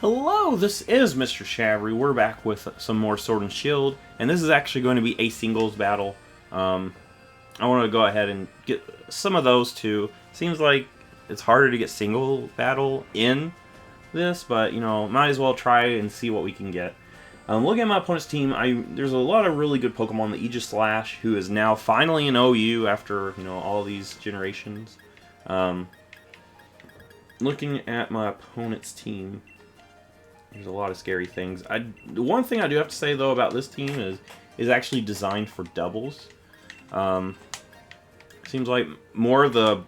Hello, this is Mr. Shavery. We're back with some more Sword and Shield, and this is actually going to be a singles battle. I want to go ahead and get some of those too. Seems like it's harder to get single battle in this, but you know, might as well try and see what we can get. Looking at my opponent's team, there's a lot of really good Pokemon. The Aegislash, who is now finally an OU after all these generations. Looking at my opponent's team. There's a lot of scary things. The one thing I do have to say though about this team is actually designed for doubles. Seems like more of the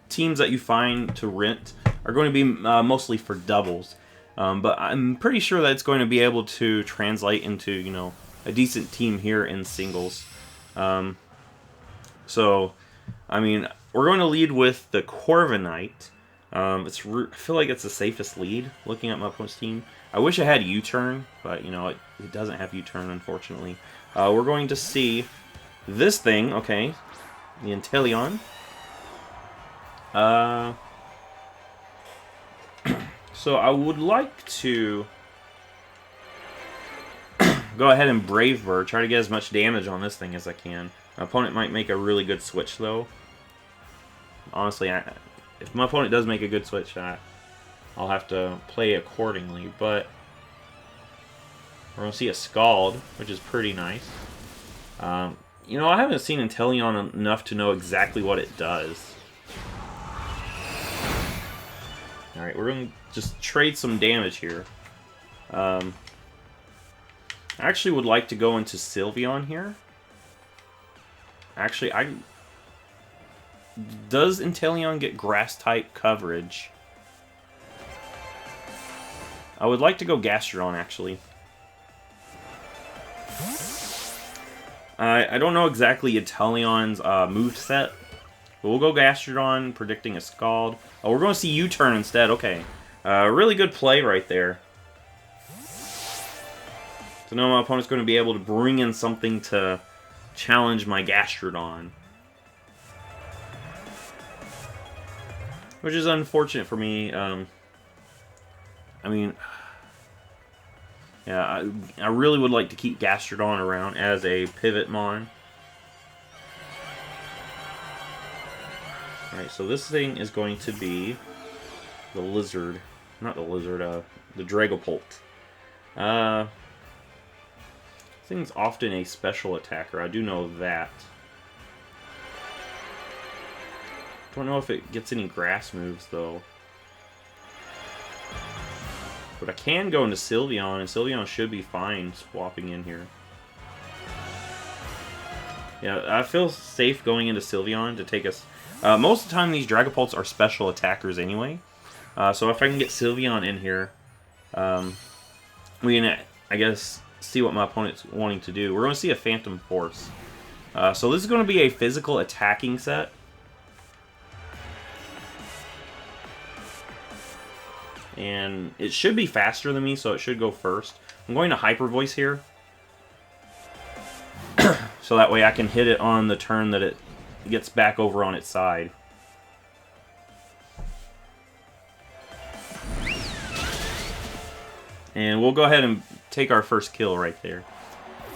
teams that you find to rent are going to be mostly for doubles. But I'm pretty sure that it's going to be able to translate into a decent team here in singles. So, I mean, we're going to lead with the Corviknight. I feel like it's the safest lead, looking at my opponent's team. I wish I had U-turn, but, it doesn't have U-turn, unfortunately. We're going to see this thing, okay, the Inteleon. So I would like to go ahead and Brave Bird, try to get as much damage on this thing as I can. My opponent might make a really good switch, though. Honestly, if my opponent does make a good switch, I'll have to play accordingly. But we're going to see a Scald, which is pretty nice. I haven't seen Inteleon enough to know exactly what it does. Alright, we're going to just trade some damage here. I actually would like to go into Sylveon here. Actually, does Inteleon get Grass-type coverage? I would like to go Gastrodon, actually. I don't know exactly Inteleon's moveset, but we'll go Gastrodon, predicting a Scald. Oh, we're going to see U-turn instead. Okay. Really good play right there. So now my opponent's going to be able to bring in something to challenge my Gastrodon. Which is unfortunate for me. I mean, yeah, I really would like to keep Gastrodon around as a pivot mon. Alright, so this thing is going to be the Lizard. Not the Lizard, the Dragapult. This thing's often a special attacker, I do know that. Don't know if it gets any grass moves, though. But I can go into Sylveon, and Sylveon should be fine swapping in here. Yeah, I feel safe going into Sylveon to take us... most of the time, these Dragapults are special attackers anyway. So if I can get Sylveon in here, we can, I guess, see what my opponent's wanting to do. We're going to see a Phantom Force. So this is going to be a physical attacking set. And it should be faster than me, so it should go first. I'm going to Hyper Voice here. So that way I can hit it on the turn that it gets back over on its side. And we'll go ahead and take our first kill right there.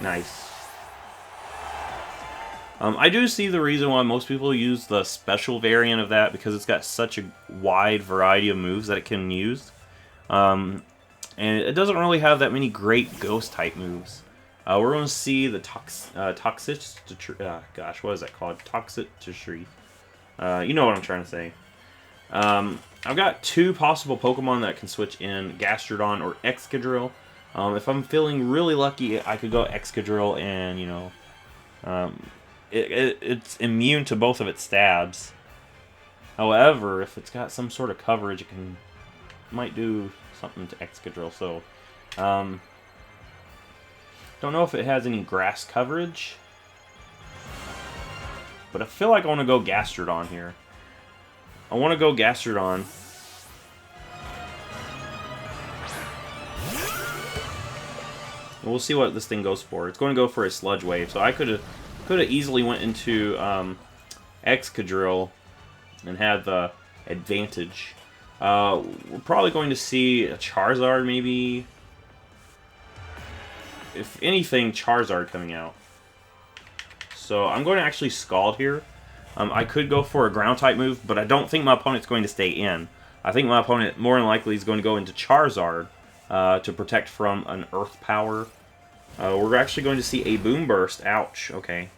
Nice. I do see the reason why most people use the special variant of that, because it's got such a wide variety of moves that it can use. And it doesn't really have that many great Ghost-type moves. We're going to see the Toxicity. Gosh, what is that called? Toxicity. You know what I'm trying to say. I've got two possible Pokemon that can switch in, Gastrodon or Excadrill. If I'm feeling really lucky, I could go Excadrill and, it's immune to both of its stabs. However, if it's got some sort of coverage, it might do something to Excadrill. So, don't know if it has any grass coverage, but I feel like I want to go Gastrodon here. I want to go Gastrodon. And we'll see what this thing goes for. It's going to go for a Sludge Wave, so I could have easily went into Excadrill and had the advantage. We're probably going to see a Charizard, maybe. If anything, Charizard coming out. So I'm going to actually Scald here. I could go for a Ground-type move, but I don't think my opponent's going to stay in. I think my opponent, more than likely, is going to go into Charizard to protect from an Earth Power. We're actually going to see a Boom Burst. Ouch. Okay.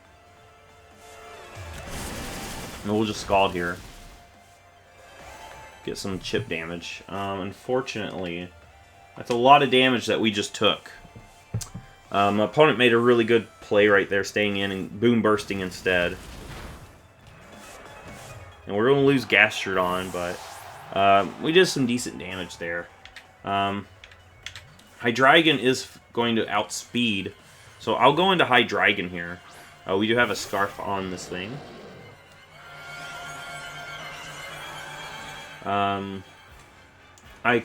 And we'll just Scald here. Get some chip damage. Unfortunately, that's a lot of damage that we just took. My opponent made a really good play right there, staying in and Boom Bursting instead. And we're going to lose Gastrodon, but we did some decent damage there. Hydreigon is going to outspeed, so I'll go into Hydreigon here. We do have a Scarf on this thing. I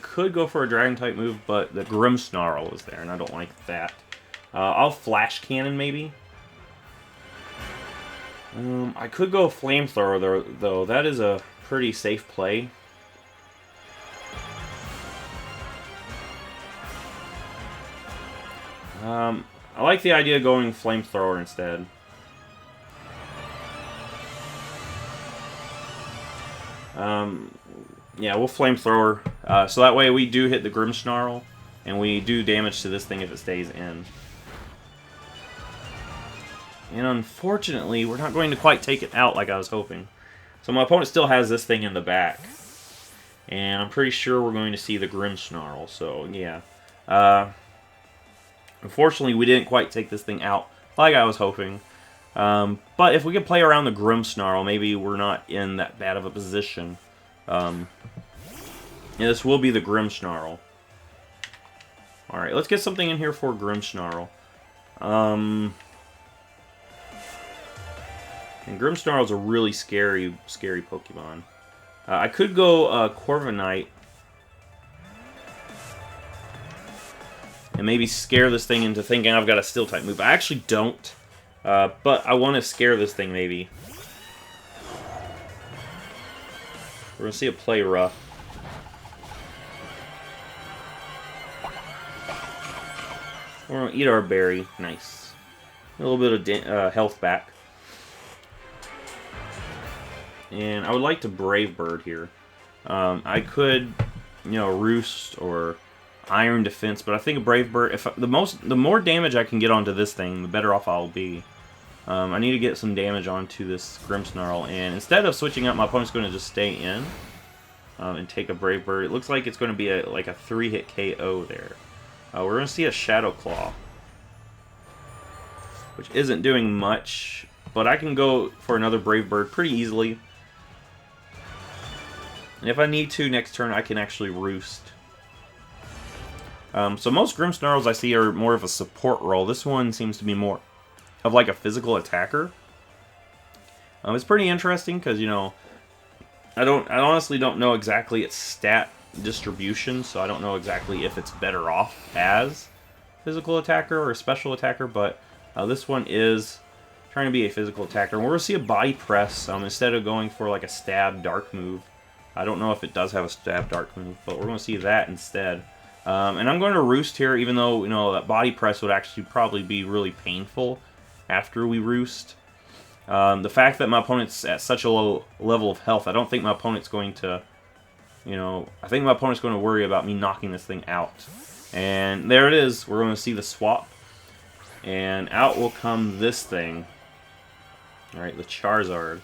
could go for a Dragon-type move, but the Grimmsnarl is there, and I don't like that. I'll Flash Cannon, maybe. I could go Flamethrower, though. That is a pretty safe play. I like the idea of going Flamethrower instead. Yeah, we'll Flamethrower. So that way we do hit the Grimmsnarl, and we do damage to this thing if it stays in. And unfortunately, we're not going to quite take it out like I was hoping. So my opponent still has this thing in the back. And I'm pretty sure we're going to see the Grimmsnarl, so yeah. Unfortunately, we didn't quite take this thing out like I was hoping. But if we could play around the Grimmsnarl, maybe we're not in that bad of a position. Yeah, this will be the Grimmsnarl. Alright, let's get something in here for Grimmsnarl. And Grimmsnarl is a really scary Pokemon. I could go Corviknight. And maybe scare this thing into thinking I've got a Steel-type move. I actually don't. But I want to scare this thing, maybe. We're going to see a play rough. We're going to eat our berry. Nice. A little bit of health back. And I would like to Brave Bird here. I could, Roost or Iron Defense, but I think a Brave Bird. If the more damage I can get onto this thing, the better off I'll be. I need to get some damage onto this Grimmsnarl, and instead of switching up, my opponent's going to just stay in and take a Brave Bird. It looks like it's going to be like a 3-hit KO there. We're going to see a Shadow Claw, which isn't doing much, but I can go for another Brave Bird pretty easily. And if I need to, next turn, I can actually Roost. So most Grimmsnarls I see are more of a support role. This one seems to be more of like a physical attacker. It's pretty interesting because, I honestly don't know exactly its stat distribution, so I don't know exactly if it's better off as physical attacker or special attacker, but this one is trying to be a physical attacker. And we're going to see a Body Press instead of going for like a Stab Dark move. I don't know if it does have a Stab Dark move, but we're going to see that instead. And I'm going to Roost here, even though, that Body Press would actually probably be really painful after we Roost. The fact that my opponent's at such a low level of health, I don't think my opponent's going to, I think my opponent's going to worry about me knocking this thing out. And there it is. We're going to see the swap. And out will come this thing. Alright, the Charizard.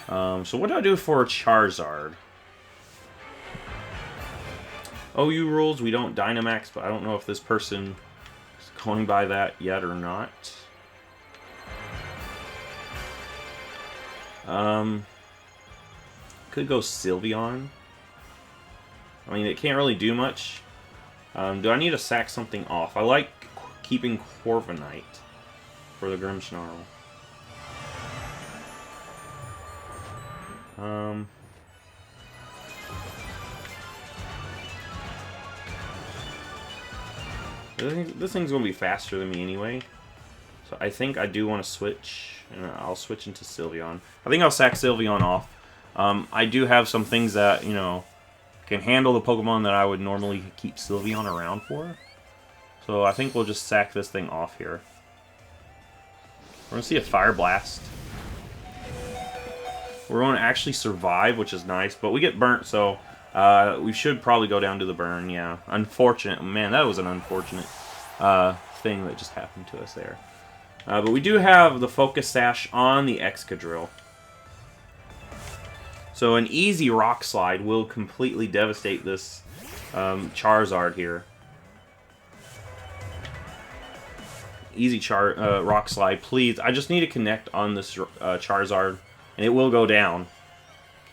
So what do I do for Charizard? OU rules, we don't Dynamax, but I don't know if this person is going by that yet or not. Could go Sylveon. I mean, it can't really do much. Do I need to sack something off? I like keeping Corviknight for the Grimmsnarl. This thing's going to be faster than me anyway. So I think I do want to switch. And I'll switch into Sylveon. I think I'll sack Sylveon off. I do have some things that, you know, can handle the Pokemon that I would normally keep Sylveon around for. So I think we'll just sack this thing off here. We're going to see a Fire Blast. We're going to actually survive, which is nice, but we get burnt, so we should probably go down to the burn, yeah. Unfortunate. Man, that was an unfortunate thing that just happened to us there. But we do have the Focus Sash on the Excadrill. So an easy Rock Slide will completely devastate this Charizard here. Easy Rock Slide, please. I just need to connect on this Charizard, and it will go down.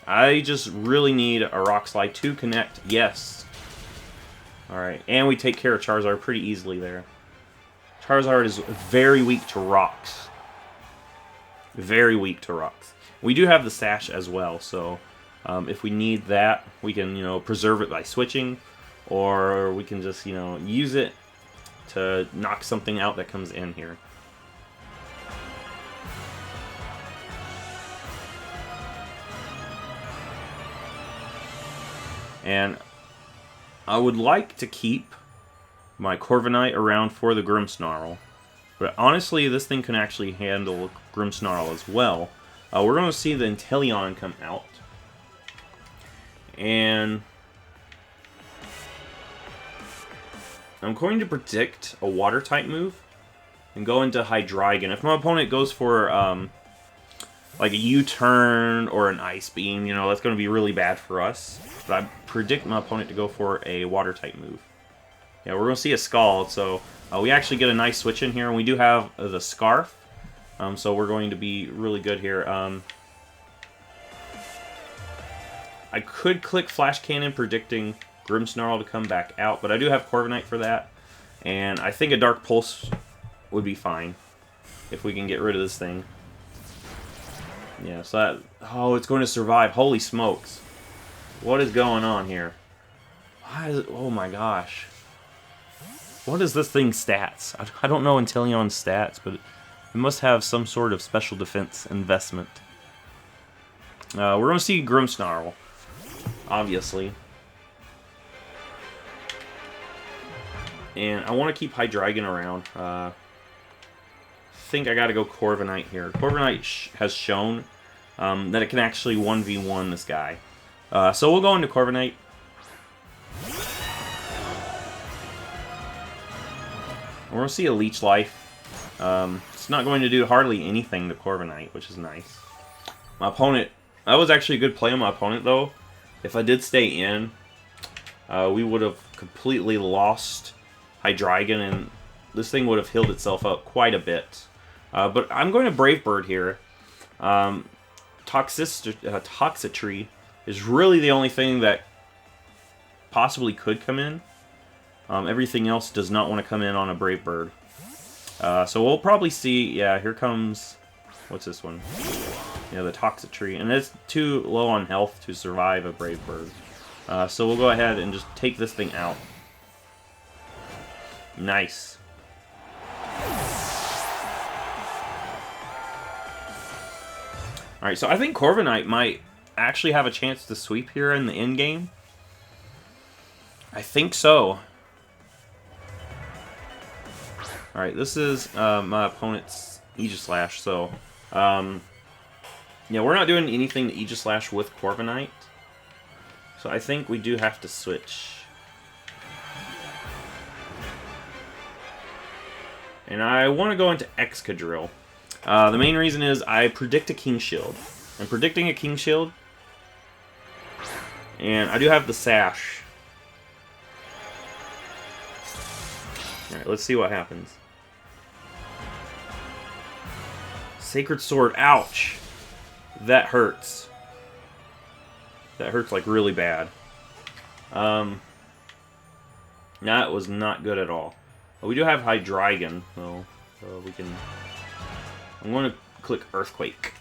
I just really need a Rock Slide to connect. Yes. Alright, and we take care of Charizard pretty easily there. Charizard is very weak to rocks. Very weak to rocks. We do have the Sash as well, so if we need that, we can, you know, preserve it by switching, or we can just, you know, use it to knock something out that comes in here. And I would like to keep my Corviknight around for the Grimmsnarl, but honestly, this thing can actually handle Grimmsnarl as well. We're going to see the Inteleon come out. And I'm going to predict a Water-type move and go into Hydreigon. If my opponent goes for like a U-turn or an Ice Beam, you know, that's going to be really bad for us. But I predict my opponent to go for a Water-type move. Yeah, we're going to see a Scald, so we actually get a nice switch in here, and we do have the Scarf. So we're going to be really good here. I could click Flash Cannon predicting Grimmsnarl to come back out, but I do have Corviknight for that. And I think a Dark Pulse would be fine if we can get rid of this thing. Yeah, so that... Oh, it's going to survive. Holy smokes. What is going on here? Why is it... Oh my gosh. What is this thing's stats? I don't know Inteleon's stats, but... It must have some sort of special defense investment. We're going to see Grimmsnarl, obviously. And I want to keep Hydreigon around. I think I got to go Corviknight here. Corviknight has shown that it can actually 1v1 this guy. So we'll go into Corviknight. We're going to see a Leech Life. It's not going to do hardly anything to Corviknight, which is nice. My opponent... That was actually a good play on my opponent, though. If I did stay in, we would have completely lost Hydreigon, and this thing would have healed itself up quite a bit. But I'm going to Brave Bird here. Toxicity is really the only thing that possibly could come in. Everything else does not want to come in on a Brave Bird. So we'll probably see, yeah, here comes, what's this one? Yeah, the Toxicity, and it's too low on health to survive a Brave Bird. So we'll go ahead and just take this thing out. Nice. Alright, so I think Corviknight might actually have a chance to sweep here in the end game. I think so. Alright, this is my opponent's Aegislash, so... yeah, we're not doing anything to Aegislash with Corviknight. So I think we do have to switch. And I want to go into Excadrill. The main reason is I predict a King Shield. I'm predicting a King Shield. And I do have the Sash. Alright, let's see what happens. Sacred Sword, ouch! That hurts. That hurts like really bad. That was not good at all. But we do have Hydreigon, so we can... I'm going to click Earthquake.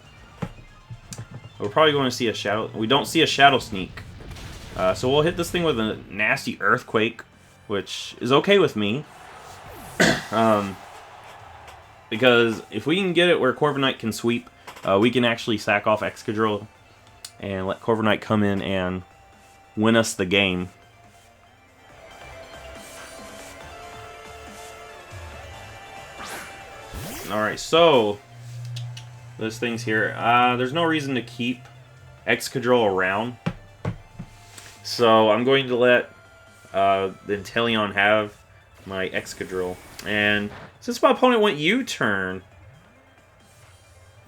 We're probably going to see a Shadow... We don't see a Shadow Sneak. So we'll hit this thing with a nasty Earthquake, which is okay with me. Because if we can get it where Corviknight can sweep, we can actually sack off Excadrill and let Corviknight come in and win us the game. Alright, so those things here. There's no reason to keep Excadrill around. So I'm going to let the Inteleon have my Excadrill. And since my opponent went U-turn,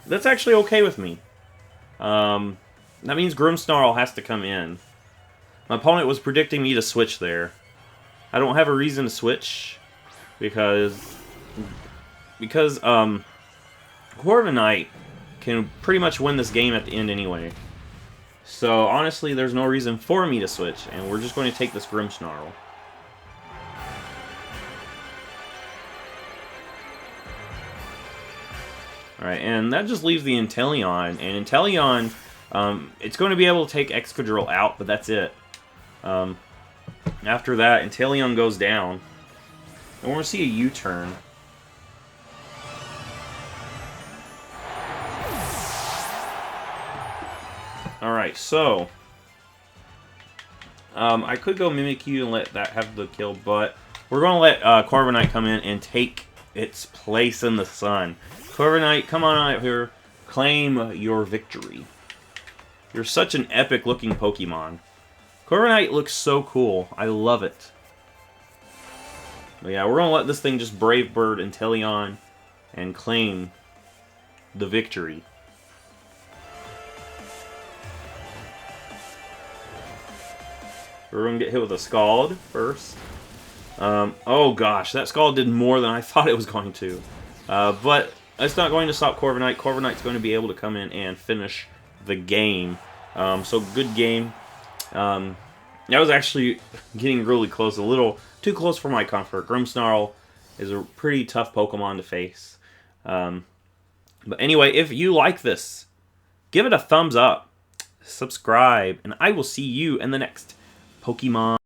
that's actually okay with me. That means Grimmsnarl has to come in. My opponent was predicting me to switch there. I don't have a reason to switch because Corviknight can pretty much win this game at the end anyway. So honestly, there's no reason for me to switch, and we're just going to take this Grimmsnarl. Alright, and that just leaves the Inteleon. And Inteleon, it's going to be able to take Excadrill out, but that's it. After that, Inteleon goes down. And we're going to see a U-turn. Alright, so I could go Mimikyu and let that have the kill, but we're going to let Corviknight come in and take its place in the sun. Corviknight, come on out here. Claim your victory. You're such an epic-looking Pokemon. Corviknight looks so cool. I love it. But yeah, we're going to let this thing just Brave Bird Inteleon and claim the victory. We're going to get hit with a Scald first. Oh gosh, that Scald did more than I thought it was going to. But it's not going to stop Corviknight. Corviknight's going to be able to come in and finish the game. So good game. That was actually getting really close. A little too close for my comfort. Grimmsnarl is a pretty tough Pokemon to face. But anyway, if you like this, give it a thumbs up. Subscribe. And I will see you in the next Pokemon